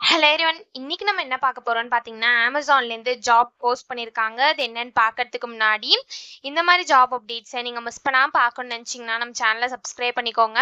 Hello everyone. இன்னைக்கு நம்ம என்ன பார்க்க போறோம்னு பார்த்தீங்கன்னா, Amazonலேருந்து ஜாப் போஸ்ட் பண்ணியிருக்காங்க. அது என்னன்னு பார்க்கறதுக்கு முன்னாடி, இந்த மாதிரி ஜாப் அப்டேட்ஸை நீங்கள் மிஸ் பண்ணாமல் பார்க்கணும்னு நினச்சிங்கன்னா, நம்ம சேனலை சப்ஸ்கிரைப் பண்ணிக்கோங்க.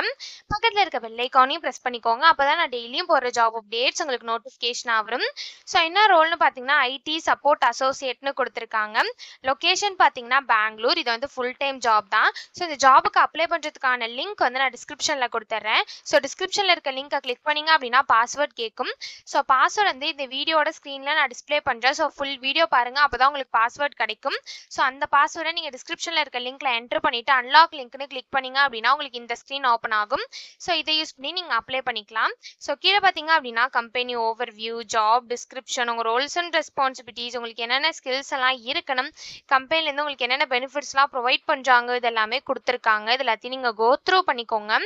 பக்கத்தில் இருக்க பெல் ஐக்கானையும் ப்ரெஸ் பண்ணிக்கோங்க. அப்போ தான் நான் டெய்லியும் போடுற ஜாப் அப்டேட்ஸ் உங்களுக்கு நோட்டிஃபிகேஷனாக வரும். ஸோ என்ன ரோல்னு பார்த்தீங்கன்னா, ஐடி சப்போர்ட் அசோசியேட்னு கொடுத்துருக்காங்க. லொக்கேஷன் பார்த்தீங்கன்னா பெங்களூர். இது வந்து ஃபுல் டைம் ஜாப் தான். ஸோ இந்த ஜாபுக்கு அப்ளை பண்ணுறதுக்கான லிங்க் வந்து நான் டிஸ்கிரிப்ஷனில் கொடுத்துட்றேன். ஸோ டிஸ்கிரிப்ஷனில் இருக்க லிங்கை கிளிக் பண்ணிங்க அப்படின்னா பாஸ்வேர்ட் கேட்கும். ஸோ பாஸ்வேர்ட் வந்து இந்த வீடியோட ஸ்க்ரீனில் நான் டிஸ்பிளே பண்ணுறேன். ஸோ ஃபுல் வீடியோ பாருங்கள், அப்போ தான் உங்களுக்கு பாஸ்வேர்ட் கிடைக்கும். ஸோ அந்த பாஸ்வேர்டை நீங்கள் டிஸ்கிரிப்ஷனில் இருக்க லிங்க்கில் என்ட்ரு பண்ணிவிட்டு அன்லாக் லிங்க்னு கிளிக் பண்ணிங்க அப்படின்னா உங்களுக்கு இந்த ஸ்க்ரீன் ஓப்பன் ஆகும். ஸோ இதை யூஸ் பண்ணி நீங்கள் அப்ளை பண்ணிக்கலாம். ஸோ கீழே பார்த்தீங்க அப்படின்னா கம்பெனி ஓவர்வியூ, ஜாப் டிஸ்கிரிப்ஷன், உங்கள் ரோல்ஸ் அண்ட் ரெஸ்பான்சிபிலிட்டிஸ், உங்களுக்கு என்னென்ன ஸ்கில்ஸ் எல்லாம் இருக்கணும், கம்பெனிலேருந்து உங்களுக்கு என்னென்ன பெனிஃபிட்ஸ்லாம் ப்ரொவைட் பண்ணுறாங்க, இதெல்லாமே கொடுத்துருக்காங்க. இது எல்லாத்தையும் நீங்கள் கோ த்ரூ பண்ணிக்கோங்க.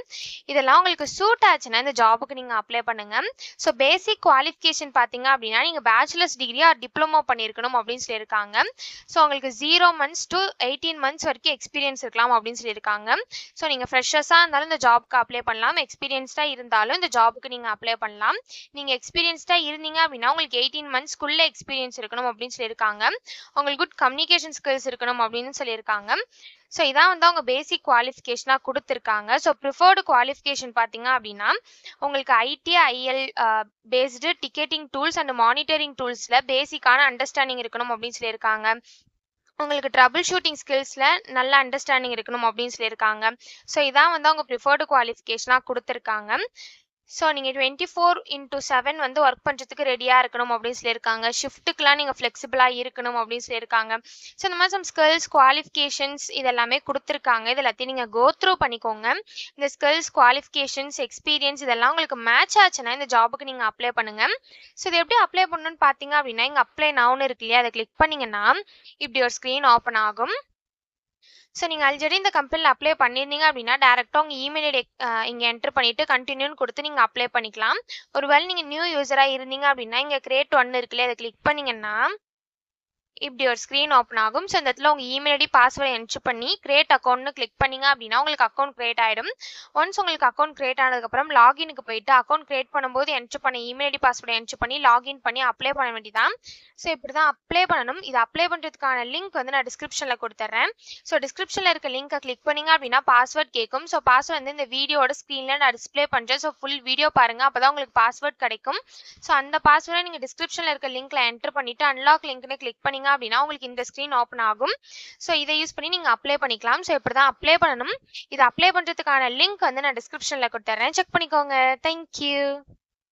இதெல்லாம் உங்களுக்கு சூட் ஆச்சுன்னா இந்த ஜாபுக்கு நீங்கள் அப்ளை பண்ணுங்கள். ஸோ பேசிக் குவாலிஃபிகேஷன் பார்த்தீங்க அப்படின்னா நீங்கள் பேச்சுலர்ஸ் டிகிரி ஆர் டிப்ளமோ பண்ணியிருக்கணும் அப்படின்னு சொல்லியிருக்காங்க. ஸோ உங்களுக்கு 0 months to 18 months வரைக்கும் எக்ஸ்பீரியன்ஸ் இருக்கலாம் அப்படின்னு சொல்லியிருக்காங்க. ஸோ நீங்கள் ஃப்ரெஷர்ஸாக இருந்தாலும் இந்த ஜாப்க்கு அப்ளை பண்ணலாம், எக்ஸ்பீரியன்ஸ்டாக இருந்தாலும் இந்த ஜாபுக்கு நீங்கள் அப்ளை பண்ணலாம். நீங்கள் எக்ஸ்பீரியன்ஸ்டாக இருந்தீங்க அப்படின்னா உங்களுக்கு 18 monthsக்குள்ளே எக்ஸ்பீரியன்ஸ் இருக்கணும் அப்படின்னு சொல்லியிருக்காங்க. உங்களுக்கு குட் கம்யூனிகேஷன் ஸ்கில்ஸ் இருக்கணும் அப்படின்னு சொல்லியிருக்காங்க. ஸோ இதான் வந்து அவங்க பேசிக் குவாலிஃபிகேஷனாக கொடுத்துருக்காங்க. ஸோ ப்ரிஃபர்டு குவாலிஃபிகேஷன் பார்த்தீங்க அப்படின்னா உங்களுக்கு IT, IL based ticketing tools and monitoring டூல்ஸில் பேசிக்கான அண்டர்ஸ்டாண்டிங் இருக்கணும் அப்படின்னு சொல்லியிருக்காங்க. உங்களுக்கு ட்ரபிள் ஷூட்டிங் ஸ்கில்ஸில் நல்ல அண்டர்ஸ்டாண்டிங் இருக்கணும் அப்படின்னு சொல்லியிருக்காங்க. ஸோ இதான் வந்து அவங்க ப்ரிஃபர்டு குவாலிஃபிகேஷனாக கொடுத்துருக்காங்க. ஸோ நீங்கள் 24/7 வந்து ஒர்க் பண்ணுறதுக்கு ரெடியாக இருக்கணும் அப்படின்னு சொல்லியிருக்காங்க. ஷிஃப்ட்டுக்கெலாம் நீங்கள் ஃப்ளெக்சிபிளாக இருக்கணும் அப்படின்னு சொல்லியிருக்காங்க. ஸோ இந்த மாதிரி சம் ஸ்கில்ஸ், குவாலிஃபிகேஷன்ஸ் இதெல்லாமே கொடுத்துருக்காங்க. இது எல்லாத்தையும் நீங்கள் கோ த்ரூ பண்ணிக்கோங்க. இந்த ஸ்கில்ஸ், குவாலிஃபிகேஷன்ஸ், எக்ஸ்பீரியன்ஸ் இதெல்லாம் உங்களுக்கு மேட்ச் ஆச்சுன்னா இந்த ஜாபுக்கு நீங்கள் அப்ளை பண்ணுங்கள். ஸோ இது எப்படி அப்ளை பண்ணணும்னு பார்த்தீங்க அப்படின்னா இங்கே அப்ளை நவுன்னு இருக்கு இல்லையா, அதை கிளிக் பண்ணிங்கன்னா இப்படி ஒரு ஸ்க்ரீன் ஓப்பன் ஆகும். ஸோ நீங்கள் ஆல்ரெடி இந்த கம்பெனியில் அப்ளை பண்ணியிருந்தீங்க அப்படின்னா டேரெக்டாக உங்கள் இமெயில் ஐடி இங்கே என்ட்ரு பண்ணிவிட்டு கண்டினியூன்னு கொடுத்து நீங்கள் அப்ளை பண்ணிக்கலாம். ஒருவேளை நீங்கள் நியூ யூஸராக இருந்தீங்க அப்படின்னா இங்கே கிரியேட் 1 இருக்குல்லையே, அதை கிளிக் பண்ணிங்கன்னா இப்படி ஒரு ஸ்க்ரீன் ஓப்பன் ஆகும். ஸோ இந்த இடத்துல உங்கள் இமெயில் ஐடி பாஸ்வேர்டை என்ட்ரு பண்ணி கிரியேட் அக்கௌண்ட்னு கிளிக் பண்ணிங்க அப்படின்னா உங்களுக்கு அக்கௌண்ட் கிரியேட் ஆகிடும். ஒன்ஸ் உங்களுக்கு அக்கௌண்ட் கிரியேட் ஆனதுக்கப்புறம் லாகினுக்கு போயிட்டு அக்கௌண்ட் கிரியேட் பண்ணும்போது என்ட்ரு பண்ண இமெயில் ஐடி பாஸ்வேர்டை என்ட்ரு பண்ணி லாகின் பண்ணி அப்ளை பண்ண வேண்டியதான். ஸோ இப்படி தான் அப்ளை பண்ணணும். இது அப்ளை பண்ணுறதுக்கான லிங்க் வந்து நான் டிஸ்கிரிப்ஷனில் கொடுத்துட்றேன். ஸோ டிஸ்கிரிப்ஷனில் இருக்க லிங்கை கிளிக் பண்ணிங்க அப்படின்னா பாஸ்வேர்ட் கேட்கும். ஸோ பாஸ்வேர்ட் வந்து இந்த வீடியோட ஸ்க்ரீனில் நான் டிஸ்பிளே பண்ணுறேன். ஸோ ஃபுல் வீடியோ பாருங்கள், அப்போ தான் உங்களுக்கு பாஸ்வேர்ட் கிடைக்கும். ஸோ அந்த பாஸ்வேர்டை நீங்கள் டிஸ்கிரிப்ஷனில் இருக்க லிங்க்கில் என்ட்ரு பண்ணிவிட்டு அன்லாக் லிங்க்னு கிளிக் பண்ணிங்க அப்படின்னா உங்களுக்கு இந்த ஸ்க்ரீன் ஓப்பன் ஆகும். ஸோ இதை யூஸ் பண்ணி நீங்கள் அப்ளை பண்ணிக்கலாம். ஸோ இப்படி தான் அப்ளை பண்ணணும். இது அப்ளை பண்ணுறதுக்கான லிங்க் வந்து நான் டிஸ்கிரிப்ஷனில் கொடுத்துட்றேன், செக் பண்ணிக்கோங்க. தேங்க்யூ.